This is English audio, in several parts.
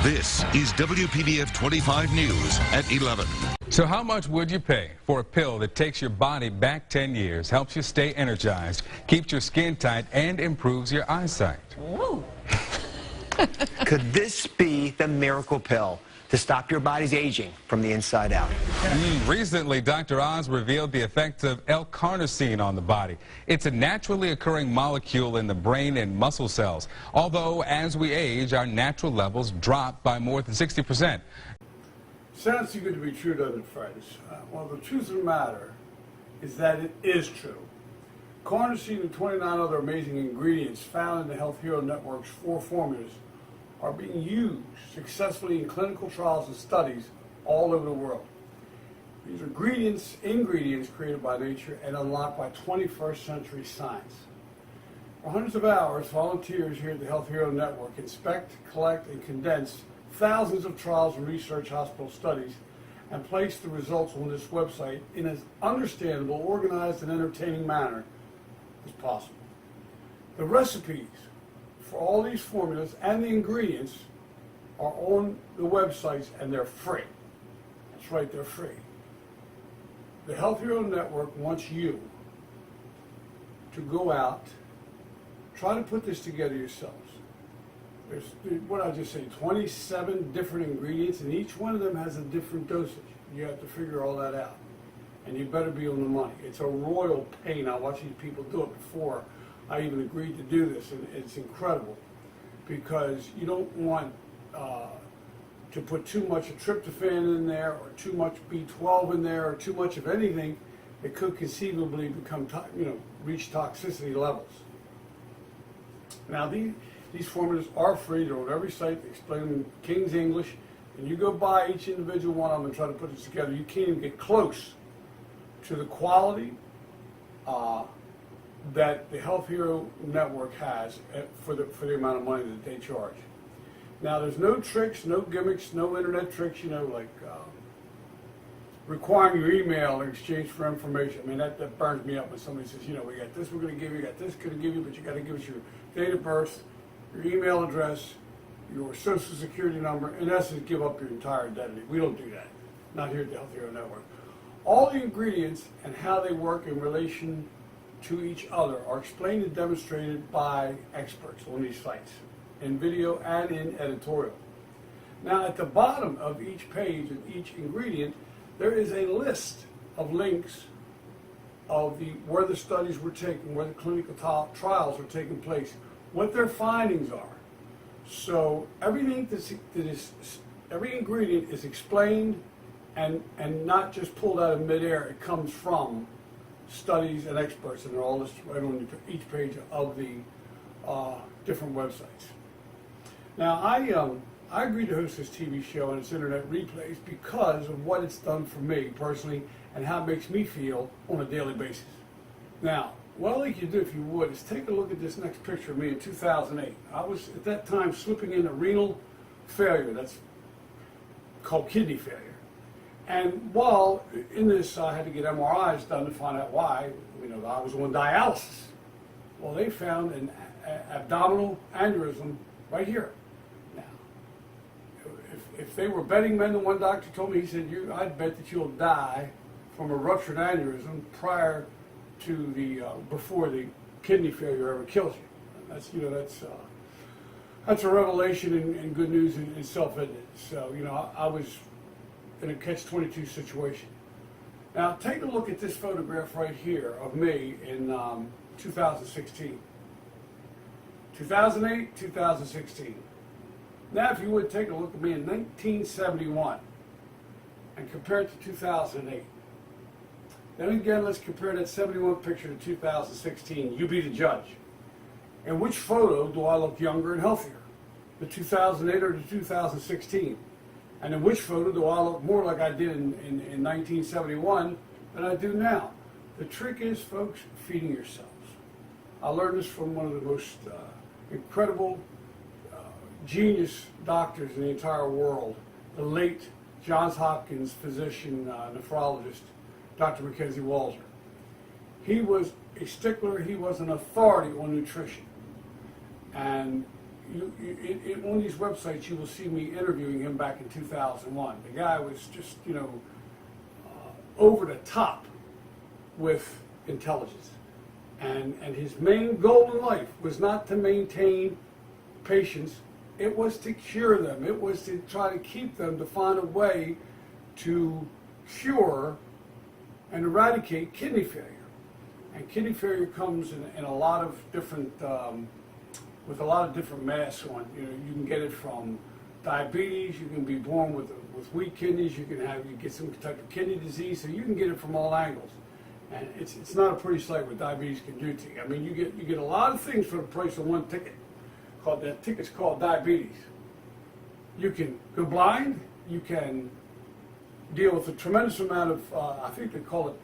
This is WPBF 25 News at 11. So how much would you pay for a pill that takes your body back 10 years, helps you stay energized, keeps your skin tight, and improves your eyesight? Ooh. Could this be the miracle pill to stop your body's aging from the inside out? Recently, Dr. Oz revealed the effects of L-carnosine on the body. It's a naturally occurring molecule in the brain and muscle cells. Although, as we age, our natural levels drop by more than 60%. Sounds too good to be true, doesn't it, friends? Well, the truth of the matter is that it is true. Carnosine and 29 other amazing ingredients found in the Health Hero Network's 4 formulas are being used successfully in clinical trials and studies all over the world. These are ingredients created by nature and unlocked by 21st century science. For hundreds of hours, volunteers here at the Health Hero Network inspect, collect, and condense thousands of trials and research hospital studies and place the results on this website in as understandable, organized, and entertaining manner as possible. The recipes for all these formulas and the ingredients are on the websites, and they're free. That's right, they're free. The Health Hero Network wants you to go out, try to put this together yourselves. There's, what I just say, 27 different ingredients, and each one of them has a different dosage. You have to figure all that out, and you better be on the money. It's a royal pain. I watched these people do it before I even agreed to do this, and it's incredible because you don't want to put too much of tryptophan in there, or too much B12 in there, or too much of anything that could conceivably become, reach toxicity levels. Now these formulas are free. They're on every site. They explain them in King's English, and you go buy each individual one of them and try to put this together. You can't even get close to the quality that the Health Hero Network has for the amount of money that they charge. Now, there's no tricks, no gimmicks, no internet tricks, like requiring your email in exchange for information. I mean, that burns me up when somebody says, we got this we're going to give you, got this going to give you, but you got to give us your date of birth, your email address, your social security number, in essence, give up your entire identity. We don't do that, not here at the Health Hero Network. All the ingredients and how they work in relation to each other are explained and demonstrated by experts on these sites, in video and in editorial. Now, at the bottom of each page and each ingredient, there is a list of links of where the studies were taken, where the clinical trials are taking place, what their findings are. So everything every ingredient is explained and not just pulled out of midair. It comes from studies and experts, and they're all listed right on each page of the different websites. Now, I agreed to host this TV show and its internet replays because of what it's done for me personally and how it makes me feel on a daily basis. Now, what I'd like you to do, if you would, is take a look at this next picture of me in 2008. I was, at that time, slipping into renal failure. That's called kidney failure. And while in this, I had to get MRIs done to find out why. I was on dialysis. Well, they found an abdominal aneurysm right here. Now, if they were betting men, the one doctor told me, he said, I'd bet that you'll die from a ruptured aneurysm prior to before the kidney failure ever kills you. That's a revelation and good news in itself, isn't it? So, I was in a catch-22 situation. Now, take a look at this photograph right here of me in 2016. 2008, 2016. Now, if you would take a look at me in 1971 and compare it to 2008. Then again, let's compare that 71 picture to 2016. You be the judge. In which photo do I look younger and healthier? The 2008 or the 2016? And in which photo do I look more like I did in 1971 than I do now? The trick is, folks, feeding yourselves. I learned this from one of the most incredible, genius doctors in the entire world, the late Johns Hopkins physician, nephrologist, Dr. Mackenzie Walzer. He was a stickler. He was an authority on nutrition. And on these websites, you will see me interviewing him back in 2001. The guy was just, over the top with intelligence. And his main goal in life was not to maintain patients, it was to cure them. It was to try to keep them, to find a way to cure and eradicate kidney failure. And kidney failure comes in a lot of different, with a lot of different masks on. You can get it from diabetes, you can be born with weak kidneys, you get some type of kidney disease, so you can get it from all angles. And it's not a pretty sight what diabetes can do to you. I mean, you get a lot of things for the price of one ticket. That ticket's called diabetes. You can go blind, you can deal with a tremendous amount of, I think they call it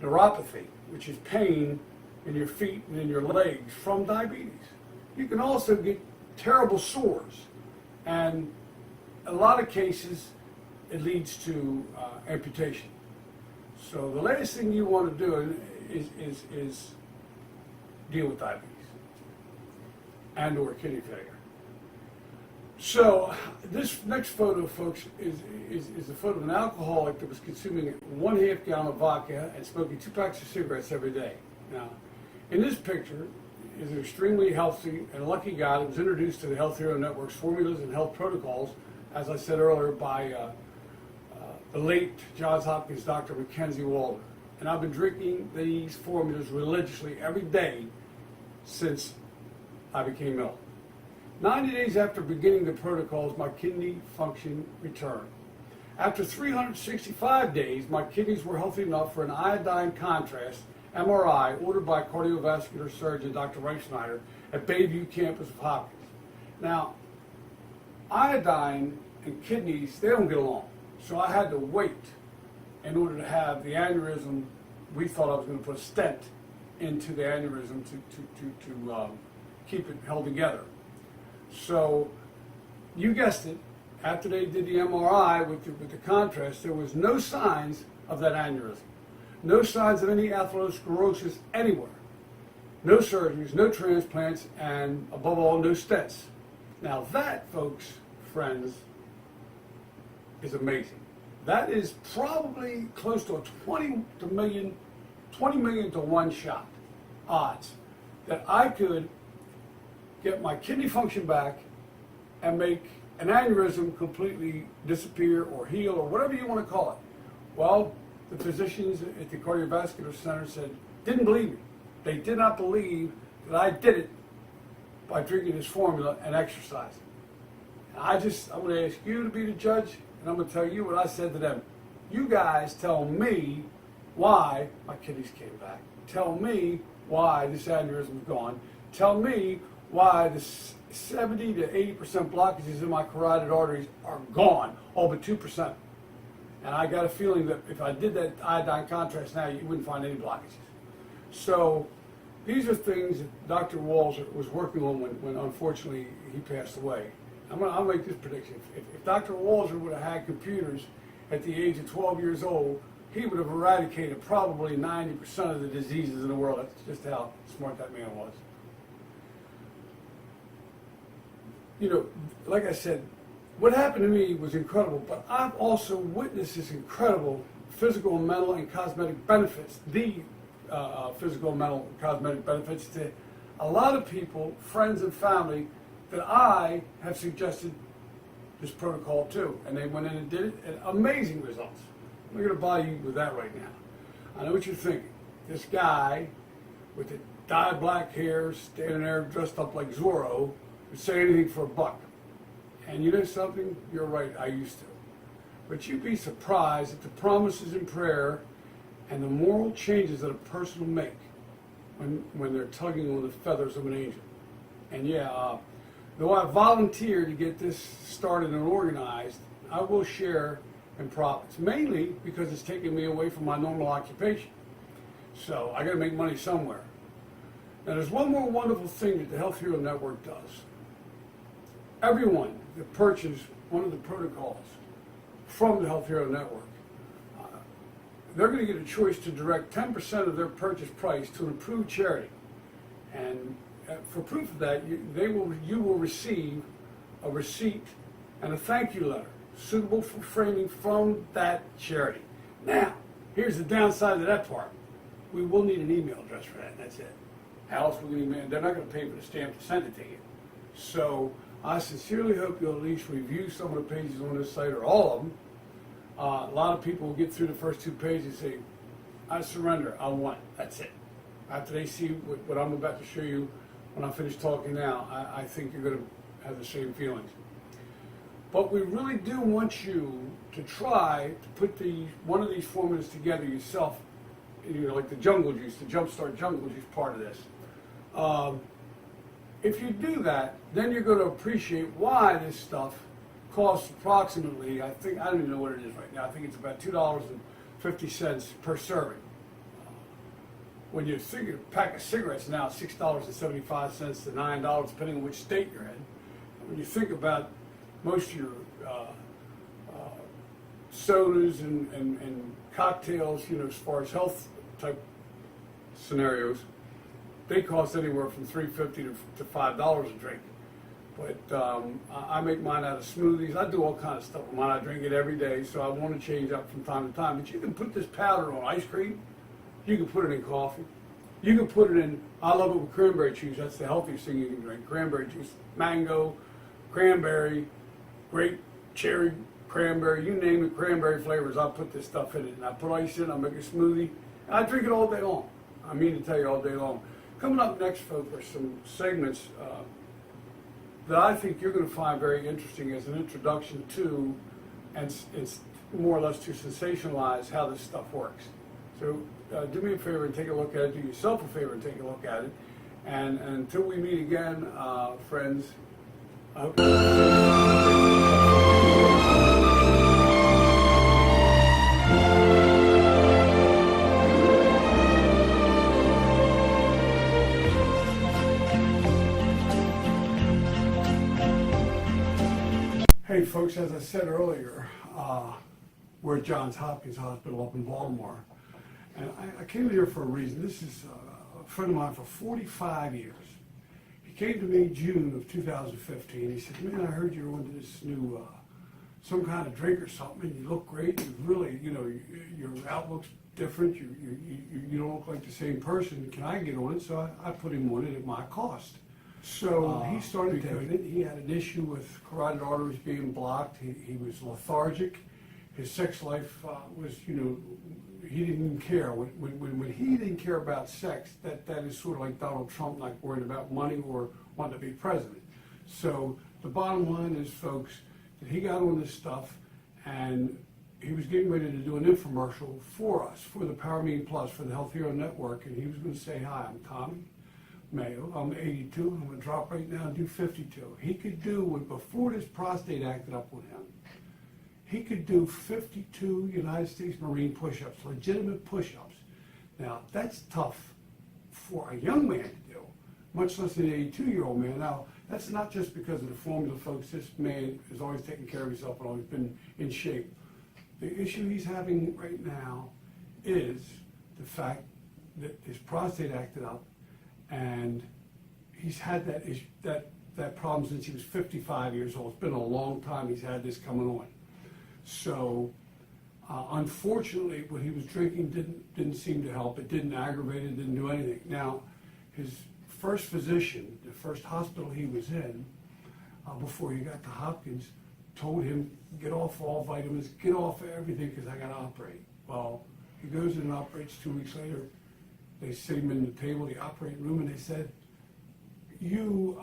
neuropathy, which is pain in your feet and in your legs from diabetes. You can also get terrible sores, and in a lot of cases, it leads to amputation. So the last thing you want to do is deal with diabetes and or kidney failure. So this next photo, folks, is a photo of an alcoholic that was consuming 1/2 gallon of vodka and smoking 2 packs of cigarettes every day. Now, in this picture is an extremely healthy and lucky guy that was introduced to the Health Hero Network's formulas and health protocols, as I said earlier, by the late Johns Hopkins Dr. Mackenzie Walter. And I've been drinking these formulas religiously every day since I became ill. 90 days after beginning the protocols, my kidney function returned. After 365 days, my kidneys were healthy enough for an iodine contrast MRI ordered by cardiovascular surgeon Dr. Reichsnyder at Bayview campus of Hopkins. Now, iodine and kidneys, they don't get along. So I had to wait in order to have the aneurysm. We thought I was going to put a stent into the aneurysm to keep it held together. So you guessed it, after they did the MRI with the contrast, there was no signs of that aneurysm. No signs of any atherosclerosis anywhere. No surgeries, no transplants, and above all, no stents. Now that, folks, friends, is amazing. That is probably close to a 20 million to 1 shot odds that I could get my kidney function back and make an aneurysm completely disappear or heal or whatever you want to call it. Well, the physicians at the cardiovascular center didn't believe me. They did not believe that I did it by drinking this formula and exercising. And I'm going to ask you to be the judge, and I'm going to tell you what I said to them. You guys tell me why my kidneys came back. Tell me why this aneurysm is gone. Tell me why the 70 to 80% blockages in my carotid arteries are gone, all but 2%. And I got a feeling that if I did that iodine contrast now, you wouldn't find any blockages. So these are things that Dr. Walzer was working on when unfortunately he passed away. I'll make this prediction. If Dr. Walzer would have had computers at the age of 12 years old, he would have eradicated probably 90% of the diseases in the world. That's just how smart that man was. Like I said, what happened to me was incredible, but I've also witnessed this incredible physical, mental, and cosmetic benefits, physical, mental, and cosmetic benefits to a lot of people, friends and family, that I have suggested this protocol to. And they went in and did it, and amazing results. I'm going to bother you with that right now. I know what you're thinking. This guy with the dyed black hair, standing there dressed up like Zorro, would say anything for a buck. And you know something? You're right, I used to. But you'd be surprised at the promises in prayer and the moral changes that a person will make when they're tugging on the feathers of an angel. And yeah, though I volunteered to get this started and organized, I will share in profits, mainly because it's taking me away from my normal occupation. So I got to make money somewhere. Now there's one more wonderful thing that the Health Hero Network does. Everyone that purchases one of the protocols from the Health Hero Network, they're going to get a choice to direct 10% of their purchase price to an approved charity. And for proof of that, you will receive a receipt and a thank you letter suitable for framing from that charity. Now, here's the downside of that part. We will need an email address for that, and that's it. How else will we email? They're not going to pay for the stamp to send it to you. So I sincerely hope you'll at least review some of the pages on this site, or all of them. A lot of people will get through the first 2 pages and say, I surrender, I want it, that's it. After they see what I'm about to show you when I finish talking now, I think you're going to have the same feelings. But we really do want you to try to put one of these formulas together yourself, like the jungle juice, the Jumpstart Jungle Juice part of this. If you do that, then you're going to appreciate why this stuff costs approximately, I don't even know what it is right now, I think it's about $2.50 per serving. When you think a pack of cigarettes now, $6.75 to $9, depending on which state you're in. When you think about most of your sodas and cocktails, as far as health type scenarios, they cost anywhere from $3.50 to $5 a drink. But I make mine out of smoothies. I do all kinds of stuff with mine. I drink it every day, so I want to change up from time to time. But you can put this powder on ice cream. You can put it in coffee. You can put it in, I love it with cranberry juice. That's the healthiest thing you can drink. Cranberry juice, mango, cranberry, grape, cherry, cranberry, you name it, cranberry flavors. I put this stuff in it, and I put ice in it, I make a smoothie, and I drink it all day long. I mean to tell you, all day long. Coming up next, folks, are some segments that I think you're going to find very interesting as an introduction to, and it's more or less to sensationalize how this stuff works. So do me a favor and take a look at it. Do yourself a favor and take a look at it. And until we meet again, friends, I hope Hey folks, as I said earlier, we're at Johns Hopkins Hospital up in Baltimore. And I came here for a reason. This is a friend of mine for 45 years. He came to me June of 2015. He said, man, I heard you're onto this new, some kind of drink or something. You look great. You really, your outlook's different. You don't look like the same person. Can I get on it? So I put him on it at my cost. So he started doing it. He had an issue with carotid arteries being blocked. He was lethargic. His sex life was, he didn't even care. When he didn't care about sex, that is sort of like Donald Trump not worried about money or wanting to be president. So the bottom line is, folks, that he got on this stuff, and he was getting ready to do an infomercial for us, for the Power Meeting Plus, for the Health Hero Network, and he was going to say, hi, I'm Tommy Mayo, I'm 82, I'm going to drop right now and do 52. He could do, before this prostate acted up on him, he could do 52 United States Marine push-ups, legitimate push-ups. Now, that's tough for a young man to do, much less an 82-year-old man. Now, that's not just because of the formula, folks. This man has always taken care of himself and always been in shape. The issue he's having right now is the fact that his prostate acted up, and he's had that problem since he was 55 years old. It's been a long time he's had this coming on. So, unfortunately, what he was drinking didn't seem to help. It didn't aggravate it, didn't do anything. Now, his first physician, the first hospital he was in, before he got to Hopkins, told him, get off all vitamins, get off everything, because I got to operate. Well, he goes in and operates 2 weeks later. They sit him in the table, the operating room, and they said, your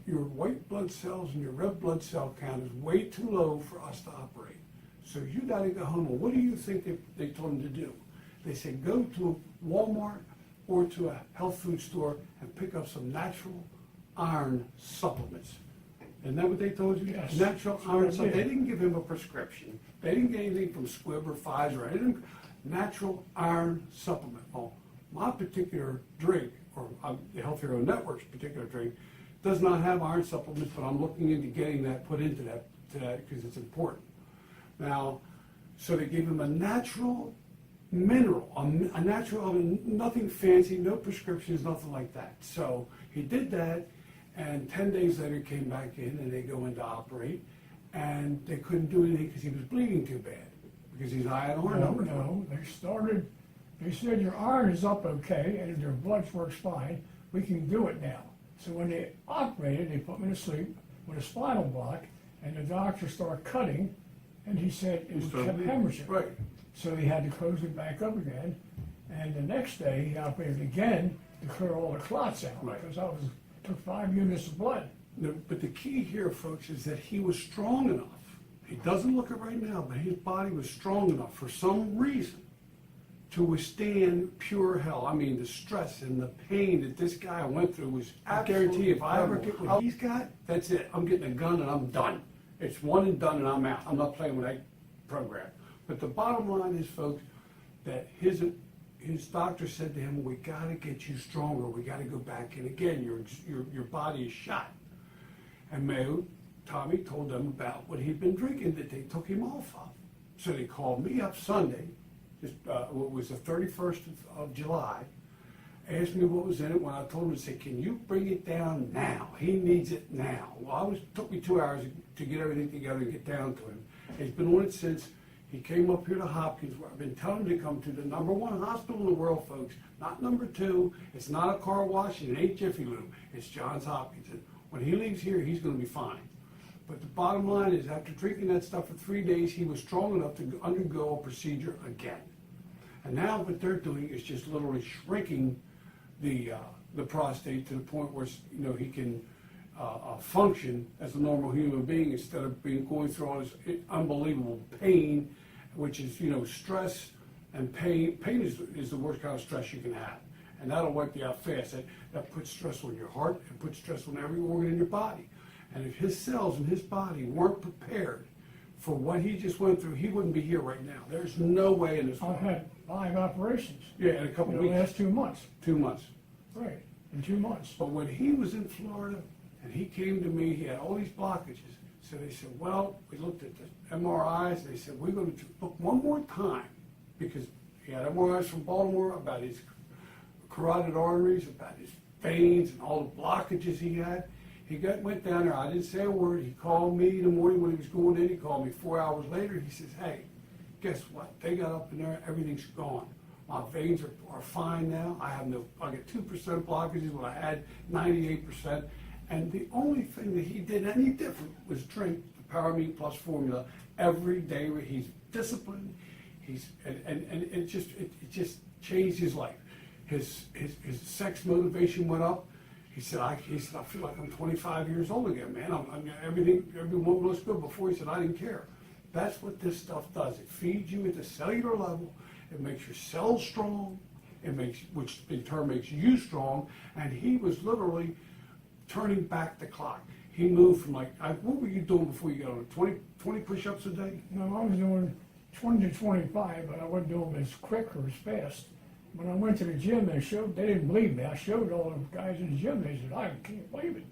white blood cells and your red blood cell count is way too low for us to operate. So you got to go home. Well, what do you think they told him to do? They said, go to Walmart or to a health food store and pick up some natural iron supplements. Isn't that what they told you? Yes. Natural iron supplements. They didn't give him a prescription. They didn't get anything from Squibb or Pfizer or anything. Natural iron supplement. Well, my particular drink, or the Health Hero Network's particular drink, does not have iron supplements, but I'm looking into getting that put into that because it's important. Now, so they gave him a natural mineral, a natural, nothing fancy, no prescriptions, nothing like that. So he did that, and 10 days later he came back in, and they go in to operate, and they couldn't do anything because he was bleeding too bad, because he's high on iron. No, they said your iron is up okay, and your blood works fine, we can do it now. So when they operated, they put me to sleep with a spinal block, and the doctor started cutting, and he said it kept hemorrhaging. Right. So he had to close it back up again, and the next day he operated again to clear all the clots out, Right. because took 5 units of blood. No, but the key here, folks, is that he was strong enough. He doesn't look it right now, but his body was strong enough for some reason to withstand pure hell. I mean, the stress and the pain that this guy went through was, I guarantee if I ever get what he's got, that's it. I'm getting a gun and I'm done. It's one and done and I'm out. I'm not playing with that program. But the bottom line is, folks, that his doctor said to him, we got to get you stronger. We got to go back. And again, your body is shot. And Tommy told them about what he'd been drinking that they took him off of. So they called me up Sunday, it was the 31st of July, asked me what was in it. When I told him, I said, can you bring it down now? He needs it now. Well, it took me 2 hours to get everything together and get down to him. He's been on it since. He came up here to Hopkins, where I've been telling him to come to the #1 hospital in the world, folks. Not #2. It's not a car wash. It ain't Jiffy Lube. It's Johns Hopkins. And when he leaves here, he's going to be fine. But the bottom line is, after drinking that stuff for 3 days, he was strong enough to undergo a procedure again. And now what they're doing is just literally shrinking the prostate to the point where he can function as a normal human being instead of going through all this unbelievable pain, which is stress and pain. Pain is the worst kind of stress you can have, and that'll wipe you out fast. That puts stress on your heart and puts stress on every organ in your body. And if his cells in his body weren't prepared for what he just went through, he wouldn't be here right now. There's no way in this world. I've had 5 operations. Yeah, in a couple in weeks. the last 2 months. 2 months. Right, in 2 months. But when he was in Florida and he came to me, he had all these blockages. So they said, well, we looked at the MRIs. They said, we're going to look one more time, because he had MRIs from Baltimore about his carotid arteries, about his veins, and all the blockages he had. He went down there. I didn't say a word. He called me in the morning when he was going in. He called me 4 hours later. He says, hey, guess what? They got up in there. Everything's gone. My veins are fine now. I get 2% blockages when I had 98%. And the only thing that he did any different was drink the Paramine Plus formula every day. He's disciplined. And it just changed his life. His sex motivation went up. He said, I feel like I'm 25 years old again, man. Everyone looks good. Before, he said, I didn't care. That's what this stuff does. It feeds you at the cellular level. It makes your cells strong. Which in turn makes you strong. And he was literally turning back the clock. He moved from what were you doing before you got on it? 20 push-ups a day? No, I was doing 20 to 25, but I wasn't doing them as quick or as fast. When I went to the gym, they didn't believe me. I showed all the guys in the gym. They said, I can't believe it.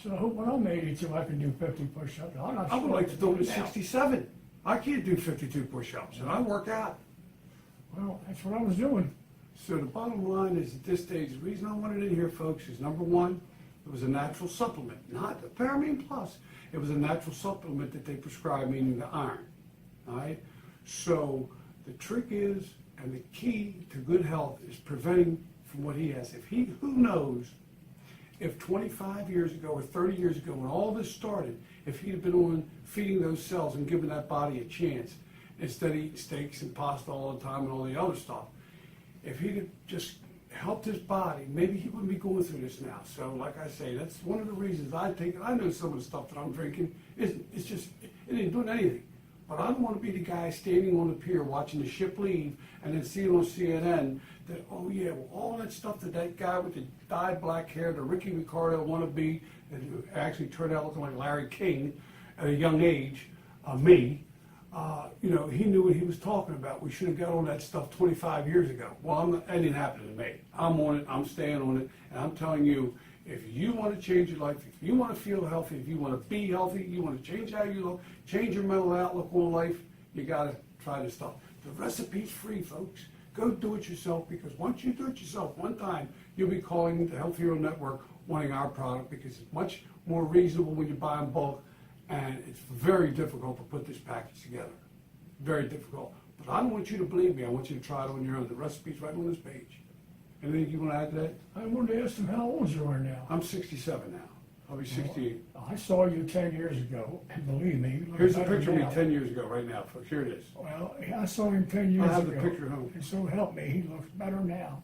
So I hope when I'm 82, I can do 50 push-ups. I would like to do it at 67. I can't do 52 push-ups, and I work out. Well, that's what I was doing. So the bottom line is, at this stage, the reason I wanted it in here, folks, is #1, it was a natural supplement, not the Paramine Plus. It was a natural supplement that they prescribed, meaning the iron. All right? So the trick is, and the key to good health is preventing from what he has. Who knows if 25 years ago or 30 years ago, when all this started, if he'd have been on feeding those cells and giving that body a chance, instead of eating steaks and pasta all the time and all the other stuff, if he'd have just helped his body, maybe he wouldn't be going through this now. So, like I say, that's one of the reasons I take it. I know some of the stuff that I'm drinking, it ain't doing anything. But I don't want to be the guy standing on the pier watching the ship leave and then seeing on CNN that, oh yeah, well, all that stuff that guy with the dyed black hair, the Ricky Ricardo wannabe, that actually turned out looking like Larry King at a young age, he knew what he was talking about. We should have got on that stuff 25 years ago. Well, that didn't happen to me. I'm on it. I'm staying on it. And I'm telling you, if you want to change your life, if you want to feel healthy, if you want to be healthy, you want to change how you look, change your mental outlook on life, you got to try this stuff. The recipe's free, folks. go do it yourself, because once you do it yourself one time, you'll be calling the Health Hero Network wanting our product, because it's much more reasonable when you buy in bulk, and it's very difficult to put this package together. Very difficult. But I don't want you to believe me. I want you to try it on your own. The recipe's right on this page. Anything you want to add to that? I wanted to ask them how old you are now. I'm 67 now. I'll be 68. I saw you 10 years ago, and believe me, you look Here's a better picture of me now. 10 years ago, right now, folks. Here it is. Well, I saw him 10 years I have ago. the picture at home. And so help me, he looks better now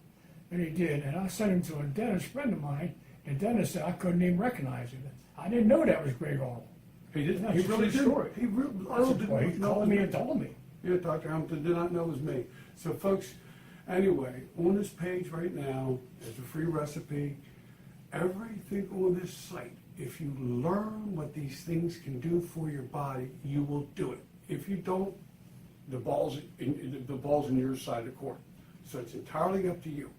than he did. And I sent him to a dentist friend of mine. The dentist said I couldn't even recognize him. I didn't know that was Greg Arnold. He didn't. That's He a really true didn't. story. He really That's didn't why he know it called was me and told me. Yeah, Dr. Hamilton did not know it was me. So, folks, anyway, on this page right now, there's a free recipe. Everything on this site, if you learn what these things can do for your body, you will do it. If you don't, the ball's in your side of the court. So it's entirely up to you.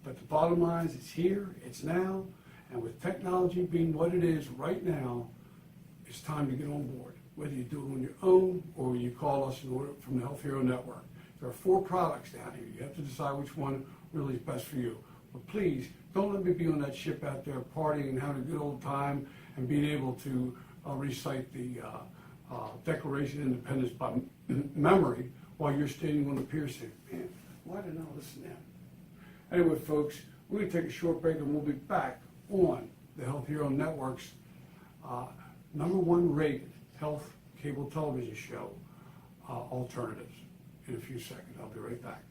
But the bottom line is, it's here, it's now, and with technology being what it is right now, it's time to get on board. Whether you do it on your own or you call us and order it from the Health Hero Network. There are 4 products down here. You have to decide which one really is best for you. But please, don't let me be on that ship out there partying and having a good old time and being able to recite the Declaration of Independence by memory while you're standing on the pier saying, man, why didn't I listen to them? Anyway, folks, we're going to take a short break and we'll be back on the Health Hero Network's #1 rated health cable television show, Alternatives, in a few seconds. I'll be right back.